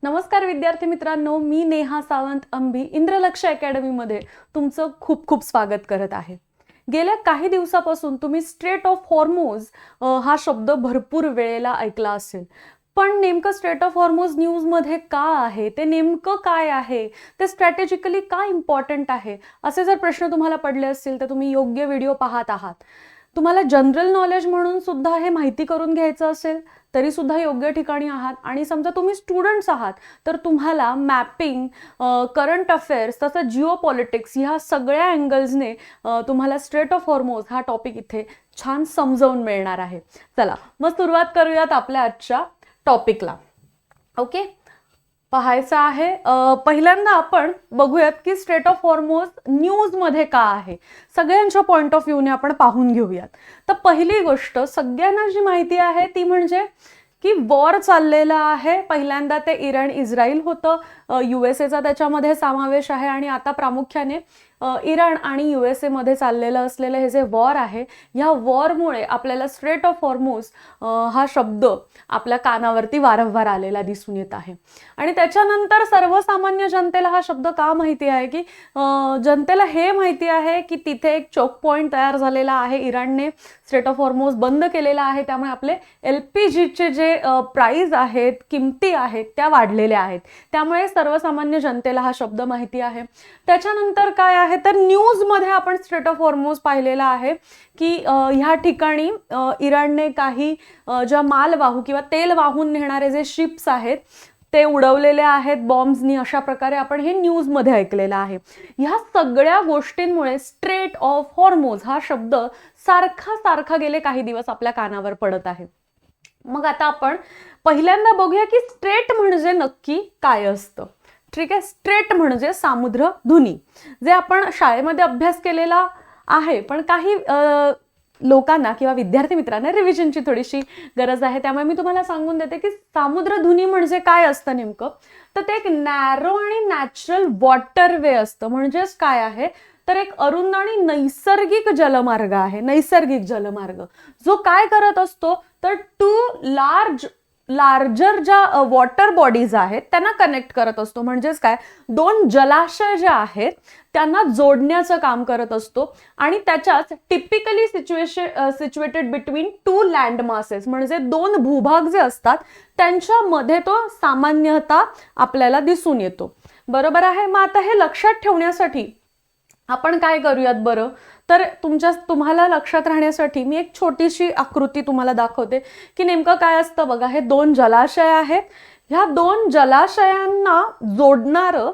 नमस्कार विद्यार्थी मित्रांनो, मी नेहा सावंत अंबी इंद्रलक्ष अकॅडमीमध्ये तुमचं खूप खूप स्वागत करत आहे. गेल्या काही दिवसापासून तुम्ही स्ट्रेट ऑफ हॉर्मोज हा शब्द भरपूर वेळेला ऐकला असेल. पण नेमकं स्ट्रेट ऑफ हॉर्मोज न्यूजमध्ये का आहे, ते नेमकं काय आहे, ते स्ट्रॅटेजिकली का इम्पॉर्टंट आहे, असे जर प्रश्न तुम्हाला पडले असतील तर तुम्ही योग्य व्हिडिओ पाहत आहात. तुम्हाला जनरल नॉलेज म्हणून सुद्धा हे माहिती करून घ्यायचं असेल तरी सुद्धा योग्य ठिकाणी आहात. आणि समजा तुम्ही स्टुडंट्स आहात तर तुम्हाला मॅपिंग, करंट अफेअर्स, तसं जिओ पॉलिटिक्स ह्या सगळ्या अँगल्सने तुम्हाला स्ट्रेट ऑफ हॉर्मोज हा टॉपिक इथे छान समजावून मिळणार आहे. चला मग सुरुवात करूयात आपल्या आजच्या टॉपिकला. ओके, पाहायचं आहे. पहिल्यांदा आपण बघूयात की स्ट्रेट ऑफ हॉर्मोज न्यूजमध्ये का आहे, सगळ्यांच्या पॉइंट ऑफ व्ह्यूने आपण पाहून घेऊयात. तर पहिली गोष्ट सगळ्यांना जी माहिती आहे ती म्हणजे की वॉर चाललेला आहे. पहिल्यांदा ते इराण इस्रायल होतं, USA चा त्याच्यामध्ये समावेश आहे. आणि आता प्रामुख्याने इराण आणि USA मध्ये चाललेलं असलेलं हे जे वॉर आहे, ह्या वॉरमुळे आपल्याला स्ट्रेट ऑफ हॉर्मोज हा शब्द आपल्या कानावरती वारंवार आलेला दिसून येत आहे. आणि त्याच्यानंतर सर्वसामान्य जनतेला हा शब्द का माहिती आहे की जनतेला हे माहिती आहे की तिथे एक चोक पॉइंट तयार झालेला आहे, इराणने स्ट्रेट ऑफ हॉर्मोज बंद केलेला आहे, त्यामुळे आपले LPGचे जे प्राइस आहेत, किमती आहेत, त्या वाढलेल्या आहेत. त्यामुळे सर्वसामान्य जनतेला हा शब्द माहिती आहे. त्याच्यानंतर काय आहे तर न्यूजमध्ये आपण स्ट्रेट ऑफ हॉर्मोज पाहिलेला आहे की ह्या ठिकाणी इराणने काही ज्या मालवाहू किंवा तेल वाहून नेणारे जे शिप्स आहेत ते उडवलेले आहेत बॉम्ब्सनी, अशा प्रकारे आपण हे न्यूजमध्ये ऐकलेलं आहे. ह्या सगळ्या गोष्टींमुळे स्ट्रेट ऑफ हॉर्मोज हा शब्द सारखा सारखा गेले काही दिवस आपल्या कानावर पडत आहे. मग आता आपण पहिल्यांदा बघूया की स्ट्रेट म्हणजे नक्की काय असतं. ठीक आहे, स्ट्रेट म्हणजे सामुद्रधुनी, जे आपण शाळेमध्ये अभ्यास केलेला आहे, पण काही लोकांना किंवा विद्यार्थी मित्रांना रिव्हिजनची थोडीशी गरज आहे. त्यामुळे मी तुम्हाला सांगून देते की सामुद्रधुनी म्हणजे काय असतं नेमकं. तर ते एक नॅरो आणि नॅचरल वॉटरवे असतं. म्हणजेच काय आहे तर एक अरुंद आणि नैसर्गिक जलमार्ग आहे. नैसर्गिक जलमार्ग जो काय करत असतो तर टू लार्जर ज्या वॉटर बॉडीज आहेत त्यांना कनेक्ट करत असतो. म्हणजेच काय, दोन जलाशय जे आहेत त्यांना जोडण्याचं काम करत असतो. आणि त्याच्याच typically situated between two land masses, म्हणजे दोन भूभाग जे असतात त्यांच्यामध्ये तो सामान्यतः आपल्याला दिसून येतो. बरोबर आहे. मग आता हे लक्षात ठेवण्यासाठी आपण काय करूयात बरं, तर तुम्हाला लक्षात राहण्यासाठी मी एक छोटीशी आकृती तुम्हाला दाखवते की नेमकं काय असतं. बघा, हे दोन जलाशय आहेत. ह्या दोन जलाशयांना जोडणारं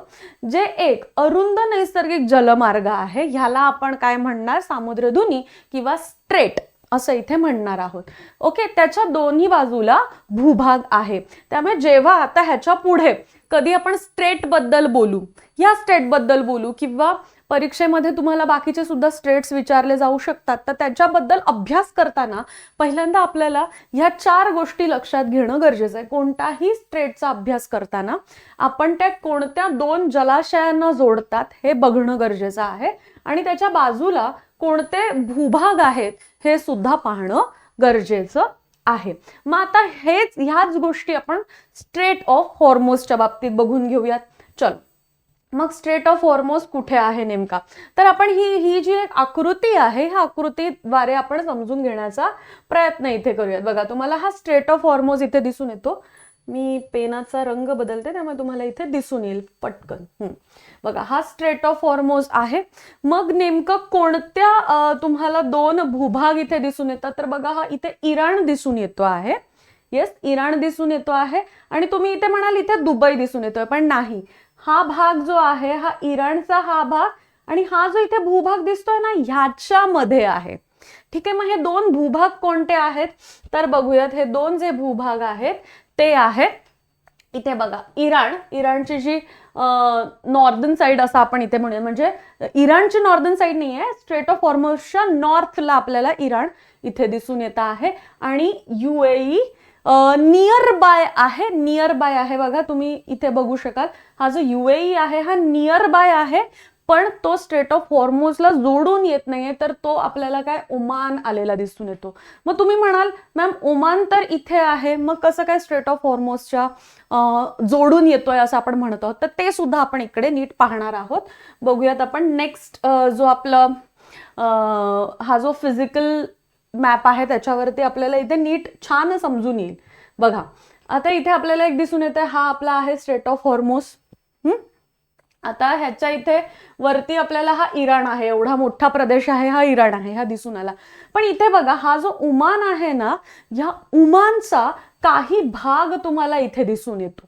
जे एक अरुंद नैसर्गिक जलमार्ग आहे, ह्याला आपण काय म्हणणार, सामुद्रधुनी किंवा स्ट्रेट असं इथे म्हणणार आहोत. ओके, त्याच्या दोन्ही बाजूला भूभाग आहे. त्यामुळे जेव्हा आता ह्याच्या पुढे कधी आपण स्ट्रेट बद्दल बोलू, या स्ट्रेट बद्दल बोलू, किंवा परीक्षेमध्ये तुम्हाला बाकीचे सुद्धा स्ट्रेट्स विचारले जाऊ शकतात, तर त्याच्याबद्दल अभ्यास करताना पहिल्यांदा आपल्याला ह्या 4 गोष्टी लक्षात घेणं गरजेचं आहे. कोणताही स्ट्रेटचा अभ्यास करताना आपण त्या कोणत्या 2 जलाशयांना जोडतात हे बघणं गरजेचं आहे. आणि त्याच्या बाजूला कोणते भूभाग आहेत हे सुद्धा पाहणं गरजेचं आहे. मग आता ह्याच गोष्टी आपण स्ट्रेट ऑफ हॉर्मोजच्या बाबतीत बघून घेऊयात. चल, मग स्ट्रेट ऑफ हॉर्मोज कुठे आहे नेमका, तर आपण ही जी एक आकृती आहे, ह्या आकृतीद्वारे आपण समजून घेण्याचा प्रयत्न इथे करूयात. बघा, तुम्हाला हा स्ट्रेट ऑफ हॉर्मोज इथे दिसून येतो. मी पेनाचा रंग बदलते त्यामुळे तुम्हाला इथे दिसून येईल पटकन. बघा, हा स्ट्रेट ऑफ हॉर्मोज आहे. मग नेमकं कोणत्या तुम्हाला 2 भूभाग इथे दिसून येतात, तर बघा, हा इथे इराण दिसून येतो आहे. येस, इराण दिसून येतो आहे. आणि तुम्ही इथे म्हणाल इथे दुबई दिसून येतोय, पण नाही. हा भाग जो आहे हा इराणचा हा भाग, आणि हा जो इथे भूभाग दिसतोय ना ह्याच्यामध्ये आहे. ठीक आहे, मग हे 2 भूभाग कोणते आहेत तर बघूयात. हे 2 जे भूभाग आहेत ते आहेत इथे बघा, इराणची जी नॉर्दर्न साईड असं आपण इथे म्हणूया, म्हणजे इराणची नॉर्दर्न साईड नाही आहे, स्ट्रेट ऑफ हॉर्मोजच्या नॉर्थला आपल्याला इराण इथे दिसून येत आहे. आणि UAE नियर बाय आहे. बघा, तुम्ही इथे बघू शकाल, हा जो UAE आहे हा नियर बाय आहे, पण तो स्ट्रेट ऑफ हॉर्मोजला जोडून येत नाहीये, तर तो आपल्याला काय ओमान आलेला दिसून येतो. मग तुम्ही म्हणाल मॅम ओमान तर इथे आहे, मग कसं काय स्ट्रेट ऑफ हॉर्मोजच्या जोडून येतोय असं आपण म्हणत आहोत, तर ते सुद्धा आपण इकडे नीट पाहणार आहोत. बघूयात आपण नेक्स्ट जो आपलं हा जो फिजिकल मॅप आहे त्याच्यावरती आपल्याला इथे नीट छान समजून येईल. बघा आता इथे आपल्याला एक दिसून येते, हा आपला आहे स्ट्रेट ऑफ हॉर्मोज. आता ह्याच्या इथे वरती आपल्याला हा इराण आहे, एवढा मोठा प्रदेश आहे, हा इराण आहे, हा दिसून आला. पण इथे बघा हा जो उमान आहे ना, ह्या उमानचा काही भाग तुम्हाला इथे दिसून येतो,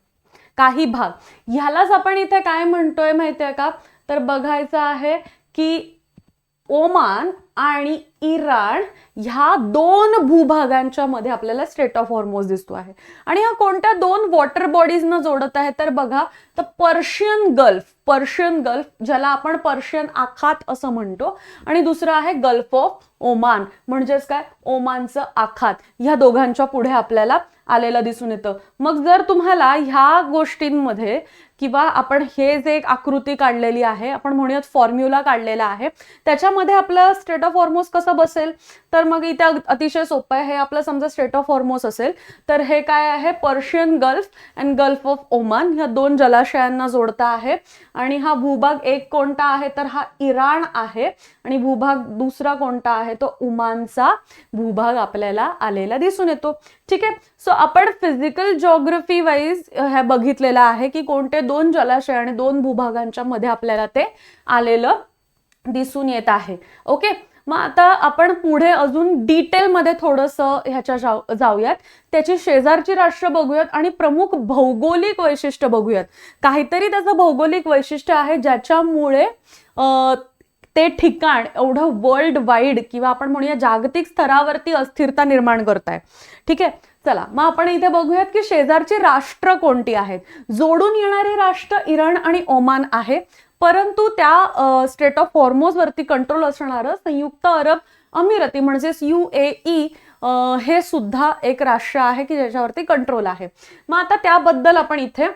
काही भाग. ह्यालाच आपण इथे काय म्हणतोय माहितीये का, तर बघायचं आहे की ओमान आणि इराण ह्या दोन भूभागांच्या मध्ये आपल्याला स्ट्रेट ऑफ हॉर्मोज दिसतो आहे. आणि हा कोणत्या दोन वॉटर बॉडीजना जोडत आहे, तर बघा तर पर्शियन गल्फ ज्याला आपण पर्शियन आखात असं म्हणतो, आणि दुसरं आहे गल्फ ऑफ ओमान, म्हणजेच काय ओमानचं आखात. ह्या दोघांच्या पुढे आपल्याला आलेलं दिसून येतं. मग जर तुम्हाला ह्या गोष्टींमध्ये किंवा आपण हे जे एक आकृती काढलेली आहे, आपण म्हणूयात फॉर्म्युला काढलेला आहे, त्याच्यामध्ये आपलं स्ट्रेट ऑफ हॉर्मोज कसं बसेल, तर मग इथे अतिशय सोपं आहे. हे आपलं समजा स्ट्रेट ऑफ हॉर्मोज असेल, तर हे काय आहे Persian gulf and gulf of Oman, ह्या दोन जलाशयांना जोडता आहे. आणि हा भूभाग एक कोणता आहे, तर हा इराण आहे, आणि भूभाग दुसरा कोणता आहे, तो ओमानचा भूभाग आपल्याला आलेला दिसून येतो. ठीक आहे. सो आपण फिजिकल जिओग्राफी वाईज हे बघितलेलं आहे की कोणते दोन जलाशय आणि दोन भूभागांच्या मध्ये आपल्याला ते आलेलं दिसून येत आहे. ओके. मग आता आपण पुढे अजून डिटेलमध्ये थोडंसं ह्याच्या जाऊयात, त्याची शेजारची राष्ट्र बघूयात आणि प्रमुख भौगोलिक वैशिष्ट्य बघूयात. काहीतरी त्याचं भौगोलिक वैशिष्ट्य आहे ज्याच्यामुळे ते ठिकाण एवढं वर्ल्ड वाईड किंवा आपण म्हणूया जागतिक स्तरावरती अस्थिरता निर्माण करत आहे. ठीक आहे. चला मग आपण इथे बघूयात की शेजारची राष्ट्र कोणती आहेत. जोडून येणारे राष्ट्र इराण आणि ओमान आहे, परंतु त्या स्ट्रेट ऑफ हॉर्मोज वरती कंट्रोल असणारं संयुक्त अरब अमिराती म्हणजेच UAE हे सुद्धा एक राष्ट्र आहे की ज्याच्यावरती कंट्रोल आहे. मग आता त्याबद्दल आपण इथे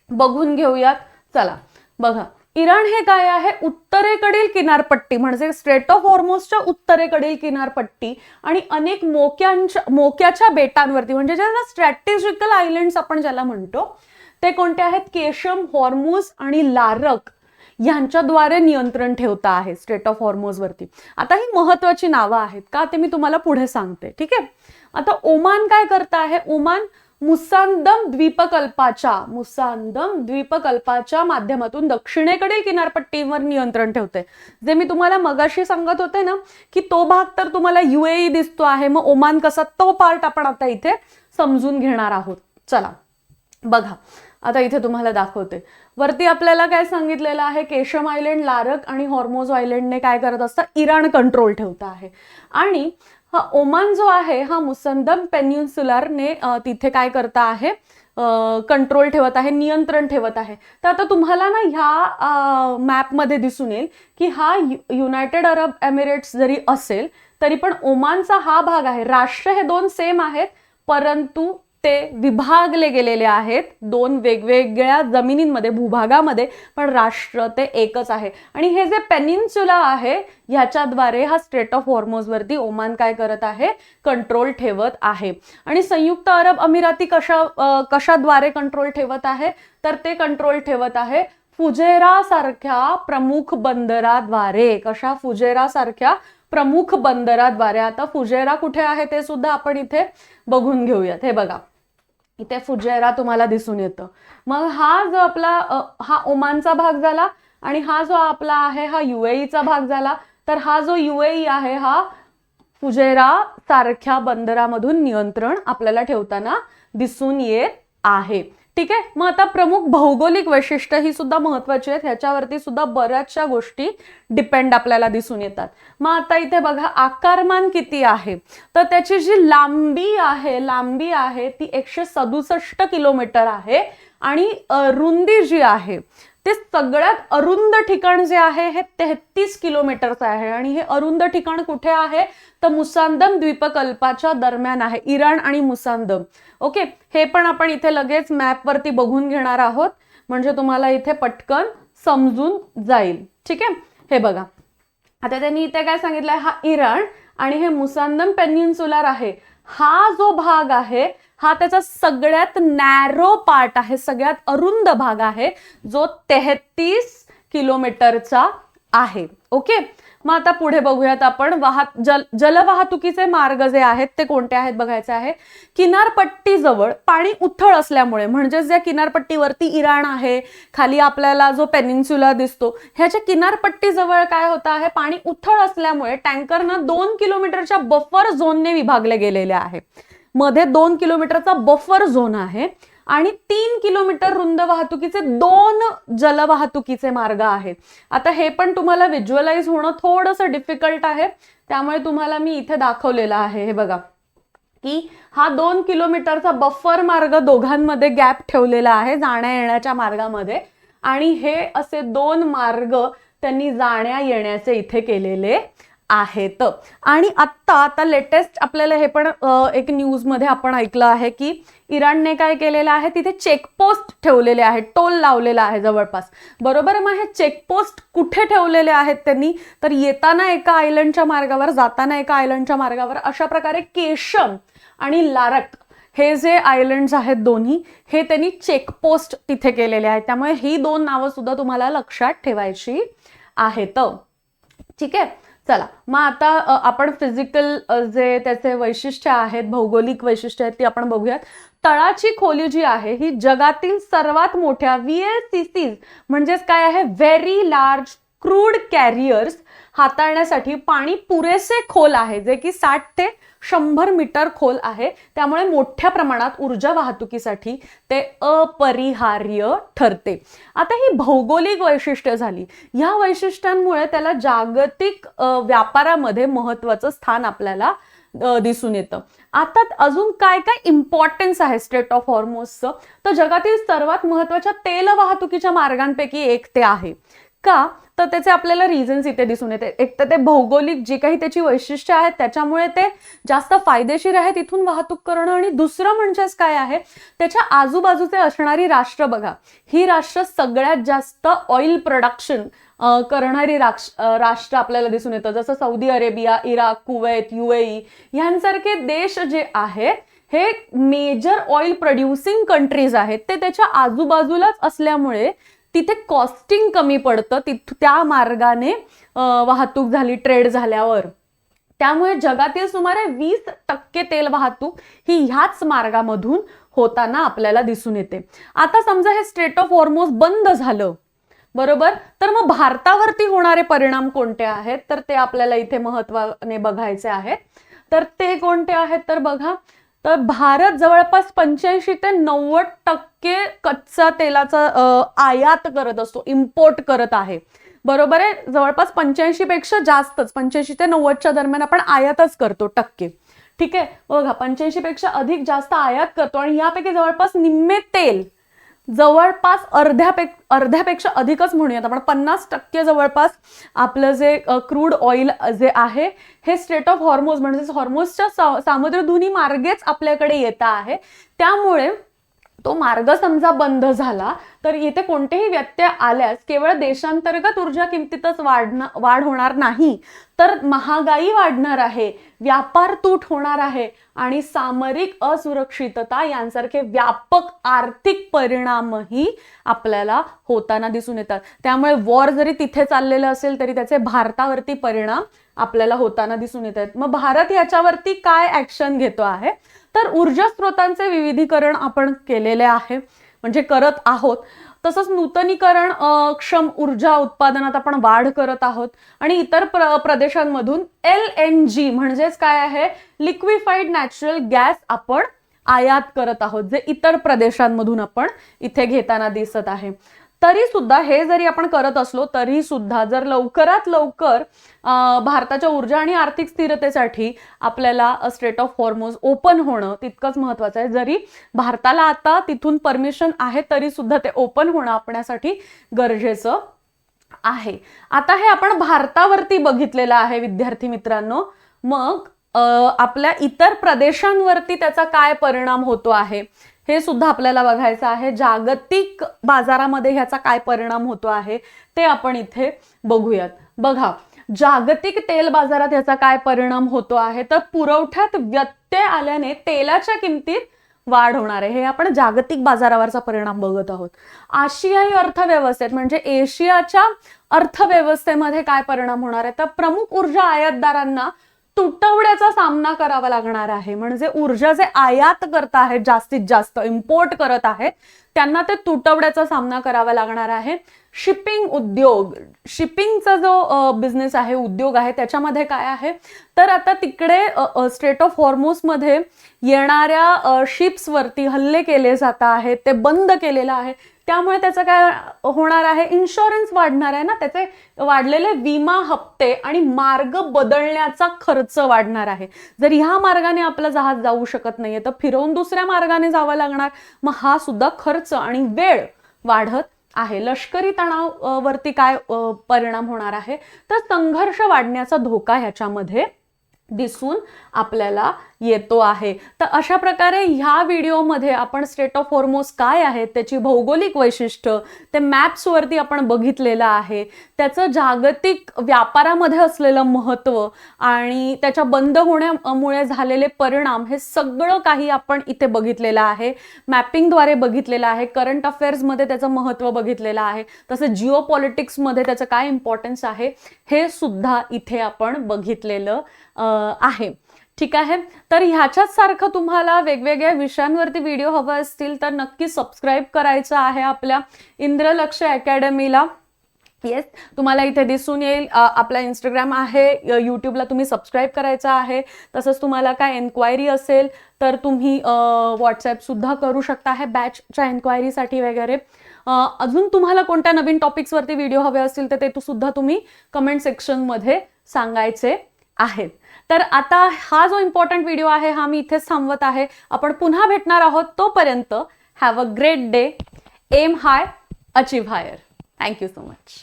बघून घेऊयात. चला बघा, इराण हे काय आहे, उत्तरेकडील किनारपट्टी म्हणजे स्ट्रेट ऑफ हॉर्मोजच्या उत्तरेकडील किनारपट्टी आणि अनेक मोक्याच्या बेटांवरती म्हणजे ज्याला स्ट्रॅटेजिकल आयलँड्स आपण ज्याला म्हणतो ते कोणते आहेत, केशम, हॉर्मुझ आणि लारक यांच्याद्वारे नियंत्रण ठेवता आहे स्ट्रेट ऑफ हॉर्मोज वरती. आता ही महत्वाची नावं आहेत का ते मी तुम्हाला पुढे सांगते. ठीक आहे. आता ओमान काय करता आहे, ओमान मुसांदम द्वीपकल्पाच्या माध्यमातून दक्षिणेकडील किनारपट्टीवर नियंत्रण ठेवते. जे मी तुम्हाला मगाशी सांगत होते ना की तो भाग तर तुम्हाला UAE दिसतो आहे, मग ओमान कसा, तो पार्ट आपण आता इथे समजून घेणार आहोत. चला बघा, आता इथे तुम्हाला दाखवते. वरती आपल्याला काय सांगितलेलं आहे, केशम आयलँड, लारक आणि हॉर्मोज आयलँडने काय करत असतात, इराण कंट्रोल ठेवता आहे. आणि हा ओमान जो आहे हा मुसंदम पेनिन्सुलरने तिथे काय करता आहे, कंट्रोल ठेवत आहे, नियंत्रण ठेवत आहे. तर आता तुम्हाला ना ह्या मॅपमध्ये दिसून येईल की हा युनायटेड अरब एमिरेट्स जरी असेल तरी पण ओमानचा हा भाग आहे. राष्ट्र हे दोन सेम आहेत, परंतु ते विभागले गेलेले आहेत दोन वेगवेगळ्या जमिनींमध्ये, भूभागामध्ये, पण राष्ट्र ते एकच आहे. आणि हे जे पेनिन्सुला आहे ह्याच्याद्वारे हा स्ट्रेट ऑफ हॉर्मोज वरती ओमान काय करत आहे, कंट्रोल ठेवत आहे. आणि संयुक्त अरब अमिराती कशाद्वारे कंट्रोल ठेवत आहे, तर ते कंट्रोल ठेवत आहे फुजेरा सारख्या प्रमुख बंदराद्वारे. कशा, फुजेरा सारख्या प्रमुख बंदराद्वारे. आता फुजेरा कुठे आहे ते सुद्धा आपण इथे बघून घेऊयात. हे बघा, इथे फुजेरा तुम्हाला दिसून येतं. मग हा जो आपला हा ओमानचा भाग झाला आणि हा जो आपला आहे हा UAEचा भाग झाला. तर हा जो UAE आहे हा फुजेरा सारख्या बंदरामधून नियंत्रण आपल्याला ठेवताना दिसून येत आहे. ठीक आहे. मग आता प्रमुख भौगोलिक वैशिष्ट्य ही सुद्धा महत्वाची आहेत, ह्याच्यावरती सुद्धा बऱ्याचशा गोष्टी डिपेंड आपल्याला दिसून येतात. मग आता इथे बघा आकारमान किती आहे, तर त्याची जी लांबी आहे ती 167 किलोमीटर आहे. आणि रुंदी जी आहे ते सगळ्यात अरुंद ठिकाण जे आहे हे 33 किलोमीटरचं आहे. आणि हे अरुंद ठिकाण कुठे आहे, तर मुसांदम द्वीपकल्पाच्या दरम्यान आहे, इराण आणि मुसांदम. ओके. हे पण आपण इथे लगेच मॅप वरती बघून घेणार आहोत म्हणजे तुम्हाला इथे पटकन समजून जाईल. ठीक आहे, हे बघा आता त्यांनी इथे काय सांगितलंय, हा इराण आणि हे मुसांदम पेनिन्सुलर आहे, हा जो भाग आहे हा त्याचा सगळ्यात नॅरो पार्ट आहे, सगळ्यात अरुंद भाग आहे, जो 33 किलोमीटरचा आहे. ओके, मग आता पुढे बघूयात आपण जलवाहतुकीचे मार्ग जे आहेत ते कोणते आहेत बघायचे आहे. किनारपट्टीजवळ पाणी उथळ असल्यामुळे, म्हणजे ज्या किनारपट्टीवरती इराण आहे, खाली आपल्याला जो पेनिन्सुला दिसतो, ह्याच्या किनारपट्टीजवळ काय होत आहे, पाणी उथळ असल्यामुळे टँकरना 2 किलोमीटरच्या बफर झोनने विभागले गेलेले आहे. मध्ये 2 किलोमीटरचा बफर झोन आहे आणि 3 किलोमीटर रुंद वाहतुकीचे 2 जलवाहतुकीचे मार्ग आहेत. आता हे पण तुम्हाला व्हिज्युअलाइज होणं थोडंसं डिफिकल्ट आहे, त्यामुळे तुम्हाला मी इथे दाखवलेलं आहे. हे बघा की हा 2 किलोमीटरचा बफर मार्ग दोघांमध्ये गॅप ठेवलेला आहे जाण्या येण्याच्या मार्गामध्ये, आणि हे असे 2 मार्ग त्यांनी जाण्या येण्याचे इथे केलेले आहेत. आणि आता लेटेस्ट आपल्याला हे पण एक न्यूज मध्ये आपण ऐकलं आहे की इराणने काय केलेलं आहे, तिथे चेकपोस्ट ठेवलेले आहेत, टोल लावलेला आहे जवळपास. बरोबर, मग हे चेकपोस्ट कुठे ठेवलेले आहेत त्यांनी, तर येताना एका आयलंडच्या मार्गावर, जाताना एका आयलंडच्या मार्गावर, अशा प्रकारे केशम आणि लारक हे जे आयलंड्स आहेत दोन्ही, हे त्यांनी चेकपोस्ट तिथे केलेले आहेत. त्यामुळे ही 2 नावं सुद्धा तुम्हाला लक्षात ठेवायची आहेत. ठीक आहे, चला मग आता आपण फिजिकल जे त्याचे वैशिष्ट्य आहेत, भौगोलिक वैशिष्ट्य आहेत ती आपण बघूयात. तळाची खोली जी आहे ही जगातील सर्वात मोठ्या VLCCs म्हणजेच काय आहे, व्हेरी लार्ज क्रूड कॅरियर्स हाताळण्यासाठी पाणी पुरेसे खोल आहे, जे की 60 ते 100 मीटर खोल आहे. त्यामुळे मोठ्या प्रमाणात ऊर्जा वाहतुकीसाठी ते अपरिहार्य ठरते. आता ही भौगोलिक वैशिष्ट्य झाली, ह्या वैशिष्ट्यांमुळे त्याला जागतिक व्यापारामध्ये महत्वाचं स्थान आपल्याला दिसून येतं. आता अजून काय काय इम्पॉर्टन्स आहे स्ट्रेट ऑफ हॉर्मुझचं, तर जगातील सर्वात महत्वाच्या तेल वाहतुकीच्या मार्गांपैकी एक ते आहे. का, तर त्याचे आपल्याला रिझन्स इथे दिसून येते. एक तर ते भौगोलिक जी काही त्याची वैशिष्ट्य आहेत त्याच्यामुळे ते जास्त फायदेशीर आहे तिथून वाहतूक करणं, आणि दुसरं म्हणजेच काय आहे, त्याच्या आजूबाजूचे असणारी राष्ट्र बघा, ही राष्ट्र सगळ्यात जास्त ऑइल प्रोडक्शन करणारी राष्ट्र आपल्याला दिसून येतं. जसं Saudi Arabia, Iraq, Kuwait, UAE यांसारखे देश जे आहेत हे मेजर ऑइल प्रोड्युसिंग कंट्रीज आहेत, ते त्याच्या आजूबाजूलाच असल्यामुळे तिथे कॉस्टिंग कमी पडतं, त्या मार्गाने वाहतूक झाली, ट्रेड झाल्यावर. त्यामुळे जगातील सुमारे 20% तेल वाहतूक ही ह्याच मार्गामधून होताना आपल्याला दिसून येते. आता समजा हे स्ट्रेट ऑफ हॉर्मुझ बंद झालं, बरोबर, तर मग भारतावरती होणारे परिणाम कोणते आहेत, तर ते आपल्याला इथे महत्वाने बघायचे आहेत. तर ते कोणते आहेत, तर बघा, तर भारत जवळपास 85 ते 90% कच्चा तेलाचा आयात करत असतो, इम्पोर्ट करत आहे. बरोबर आहे, जवळपास 85 पेक्षा जास्तच, 85 ते 90च्या दरम्यान आपण आयातच करतो टक्के. ठीक आहे, बघा 85 पेक्षा अधिक जास्त आयात करतो, आणि यापैकी जवळपास निम्मे तेल, जवळपास अर्ध्यापेक्षा अधिकच म्हणूयात आपण, 50% जवळपास आपलं जे क्रूड ऑइल जे आहे हे स्ट्रेट ऑफ हॉर्मुझ म्हणजे हॉर्मुझच्या सामुद्रधुनी मार्गेच आपल्याकडे येत आहे. त्यामुळे तो मार्ग समजा बंद झाला तर येथे कोणतेही व्यत्यय आल्यास केवळ देशांतर्गत ऊर्जा किमतीतच वाढ होणार नाही, तर महागाई वाढणार आहे, व्यापार तूट होणार आहे, आणि सामरिक असुरक्षितता यांसारखे व्यापक आर्थिक परिणामही आपल्याला होताना दिसून येतात. त्यामुळे वॉर जरी तिथे चाललेलं असेल तरी त्याचे भारतावरती परिणाम आपल्याला होताना दिसून येत आहेत. मग भारत याच्यावरती काय ऍक्शन घेतो आहे, तर ऊर्जा स्रोतांचे विविधीकरण आपण केलेले आहे, म्हणजे करत आहोत. तसंच नूतनीकरण क्षम ऊर्जा उत्पादनात आपण वाढ करत आहोत, आणि इतर प्रदेशांमधून LNG म्हणजेच काय आहे, लिक्विफाईड नॅचरल गॅस आपण आयात करत आहोत, जे इतर प्रदेशांमधून आपण इथे घेताना दिसत आहे. तरी सुद्धा हे जरी आपण करत असलो तरी सुद्धा जर लवकरात लवकर भारताच्या ऊर्जा आणि आर्थिक स्थिरतेसाठी आपल्याला स्ट्रेट ऑफ हॉर्मुझ ओपन होणं तितकंच महत्वाचं आहे. जरी भारताला आता तिथून परमिशन आहे तरी सुद्धा ते ओपन होणं आपल्यासाठी गरजेचं आहे. आता हे आपण भारतावरती बघितलेलं आहे विद्यार्थी मित्रांनो. मग आपल्या इतर प्रदेशांवरती त्याचा काय परिणाम होतो आहे हे सुद्धा आपल्याला बघायचं आहे. जागतिक बाजारामध्ये ह्याचा काय परिणाम होतो आहे ते आपण इथे बघूयात. बघा, जागतिक तेल बाजारात याचा काय परिणाम होतो आहे, तर पुरवठ्यात व्यत्यय आल्याने तेलाच्या किमतीत वाढ होणार आहे. हे आपण जागतिक बाजारावरचा परिणाम बघत आहोत. आशियाई अर्थव्यवस्थेत म्हणजे एशियाच्या अर्थव्यवस्थेमध्ये काय परिणाम होणार आहे, तर प्रमुख ऊर्जा आयातदारांना तुटवड्याचा सामना करावा लागणार आहे. म्हणजे ऊर्जा जे आयात करत आहेत, जास्तीत जास्त इम्पोर्ट करत आहेत, त्यांना ते तुटवड्याचा सामना करावा लागणार आहे. शिपिंग उद्योग, शिपिंगचा जो बिझनेस आहे, उद्योग आहे, त्याच्यामध्ये काय आहे, तर आता तिकडे स्ट्रेट ऑफ हॉर्मुझ मध्ये येणाऱ्या शिप्सवरती हल्ले केले जात आहेत, ते बंद केलेलं आहे. त्यामुळे त्याचं काय होणार आहे, इन्शुरन्स वाढणार आहे ना, त्याचे वाढलेले विमा हप्ते आणि मार्ग बदलण्याचा खर्च वाढणार आहे. जर ह्या मार्गाने आपलं जहाज जाऊ शकत नाहीये तर फिरवून दुसऱ्या मार्गाने जावं लागणार. मग हा सुद्धा खर्च आणि वेळ वाढत आहे. लष्करी तणावावरती काय परिणाम होणार आहे, तर संघर्ष वाढण्याचा धोका ह्याच्यामध्ये दिसून आपल्याला येतो आहे. तर अशा प्रकारे ह्या व्हिडिओमध्ये आपण स्ट्रेट ऑफ हॉर्मुझ काय आहे, त्याची भौगोलिक वैशिष्ट्य, ते मॅप्सवरती आपण बघितलेलं आहे, त्याचं जागतिक व्यापारामध्ये असलेलं महत्त्व आणि त्याच्या बंद होण्यामुळे झालेले परिणाम, हे सगळं काही आपण इथे बघितलेलं आहे. मॅपिंगद्वारे बघितलेलं आहे. करंट अफेअर्समध्ये त्याचं महत्त्व बघितलेलं आहे. तसं जिओ पॉलिटिक्समध्ये त्याचं काय इम्पॉर्टन्स आहे हे सुद्धा इथे आपण बघितलेलं आहे. ठीक आहे. तर ह्याच्याच सारखं तुम्हाला वेगवेगळ्या विषयांवरती व्हिडिओ हवे असतील तर नक्की सबस्क्राईब करायचं आहे आपल्या इंद्रलक्ष अकॅडमीला. येस, तुम्हाला इथे दिसून येईल. आपला इंस्टाग्राम आहे, यूट्यूबला तुम्ही सबस्क्राईब करायचं आहे. तसंच तुम्हाला काय एन्क्वायरी असेल तर तुम्ही व्हॉट्सॲप सुद्धा करू शकता आहे बॅचच्या एन्क्वायरीसाठी वगैरे. अजून तुम्हाला कोणत्या नवीन टॉपिक्सवरती व्हिडिओ हवे असतील तर ते सुद्धा तुम्ही कमेंट सेक्शनमध्ये सांगायचे आहेत. तर आता हा जो इम्पॉर्टंट व्हिडिओ आहे हा मी इथेच थांबवत आहे. आपण पुन्हा भेटणार आहोत. तोपर्यंत have a great day. Aim high, achieve higher. Thank you so much.